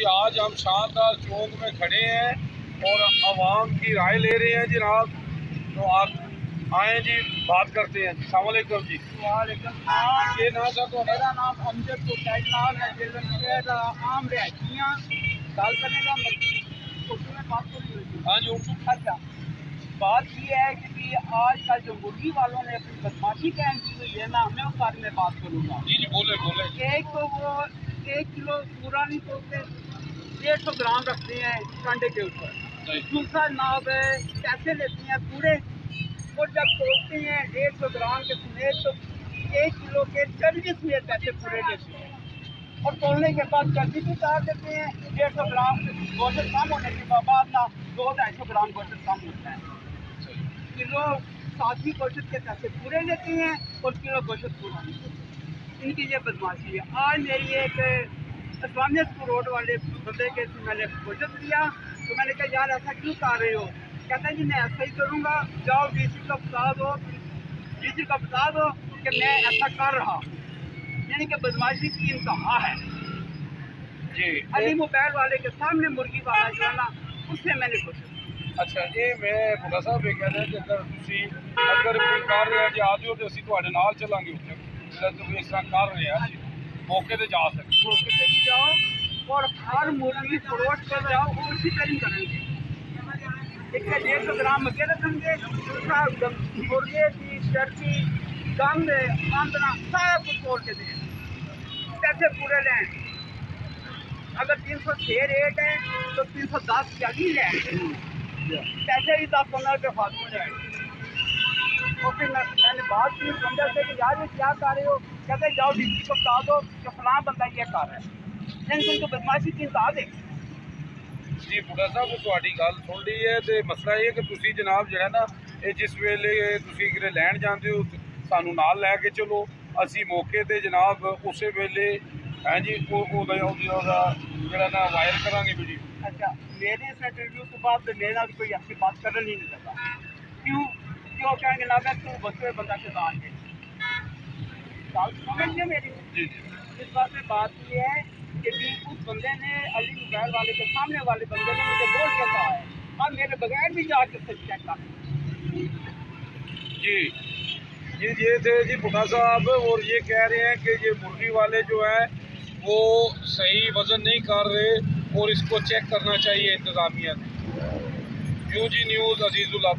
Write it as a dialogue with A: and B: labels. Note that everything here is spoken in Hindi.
A: आज हम शानदार चौक में खड़े हैं और आवाम की राय ले रहे हैं जनाब। तो आप आए जी, बात करते हैं। अस्सलाम वालेकुम जी।
B: वालेकुम।
A: ये नाम था तो
B: मेरा नाम अमजद कुतैनाल है। आम रिहायतियाँ डाल करने का उर्दू में बात करी।
A: हाँ जी, उर्दू।
B: अच्छा, बात ये है कि आजकल जो मुर्गी वालों ने अपनी बदमाशी कायम की हुई है ना, मैं उस बारे में बात करूँगा।
A: जी जी, बोले बोले।
B: एक तो वो 1 किलो पूरा नहीं तोड़ते, 150 ग्राम रखते हैं कंडे के ऊपर। दूसरा जनाब पैसे लेते हैं पूरे, और जब तोड़ते हैं 150 ग्राम के समेत तो 1 किलो के चर्बी समेत पैसे पूरे लेते हैं। और तोड़ने के बाद चर्बी भी उतार देते हैं। 150 ग्राम गोश्त कम होने के बाद ना 200-250 ग्राम गोश्त कम होता है। किलो साथी गोश्त के पैसे पूरे लेते हैं और किलो गोश्त पूरा नहीं होता। इनकी ये बदमाशी है। आज मेरी एक इस्लामिया स्कूल रोड वाले बंदे के मैंने गोश्त लिया, तो मैंने कहा यार ऐसा क्यों कर रहे हो? कहता है जी मैं ऐसा ही करूँगा, जाओ डीसी को बता दो, डीसी को बता दो कि मैं ऐसा कर रहा। यानी कि बदमाशी की इंतहा है
A: जी।
B: अली मोबाइल वाले के सामने मुर्गी वाला जो है ना, उससे मैंने कुछ।
A: अच्छा, ये मैं भुला साहब ये कह रहा कि अगर कोई कर रहा जी आ जाओ तो असीं तुहाडे नाल चलांगे उत्थे, तो इस तरह कर रहे हैं मौके पे जा सकते।
B: मौके पे भी जाओ और हर मुर्गी फरोख्त कर जाओ, वो उसी तरह करेंगे। एक 150 ग्राम मक्के रखेंगे, दूसरा मुर्गे की चर्बी गंद आंदना सारा कुछ तोड़ के दें, पैसे पूरे लें। अगर 306 रेट है तो 310 40 लें, पैसे भी 10-15 रुपये फालतू जाएंगे। और फिर मैंने बात की बंदे से कि यार ये क्या कर रहे हो? कहते जाओ डीसी को बता दो कि फलां बंदा ये कर रहा है। लेकिन तुमको बदमाशी की इंतहा दे।
A: जी बुढ़ा साहब ਤੁਹਾਡੀ ਗੱਲ ਸੁਣ ਲਈ ਹੈ ਤੇ ਮਸਲਾ ਇਹ ਕਿ ਤੁਸੀਂ ਜਨਾਬ ਜਿਹੜਾ ਨਾ ਇਹ ਜਿਸ ਵੇਲੇ ਤੁਸੀਂ ਕਿਤੇ ਲੈਣ ਜਾਂਦੇ ਹੋ ਸਾਨੂੰ ਨਾਲ ਲੈ ਕੇ ਚਲੋ, ਅਸੀਂ ਮੌਕੇ ਤੇ ਜਨਾਬ ਉਸੇ ਵੇਲੇ ਹੈ ਜੀ ਉਹਦਾ ਜਿਹੜਾ ਨਾ ਵਾਇਰ ਕਰਾਂਗੇ ਵੀਡੀਓ।
B: अच्छा, मेरे इस इंटरव्यू के बाद मेरे नाल कोई ऐसी बात करना नहीं लगता। क्यों क्यों कहेंगे ना मैं तू बच्चे बंदा के साथ है समझिए मेरी।
A: जी
B: इस बात में बात ये है कि भी उस बंदे ने अली मोबाइल वाले के सामने वाले बंदे ने मुझे बोल के कहा है, अब मेरे बगैर भी जाके चेक कर।
A: जी जी, ये थे जी बुढ़ा साहब, और ये कह रहे हैं कि ये मुर्गी वाले जो है वो सही वज़न नहीं कर रहे और इसको चेक करना चाहिए इंतज़ामिया ने। UG news अजीज़ुल्लाह।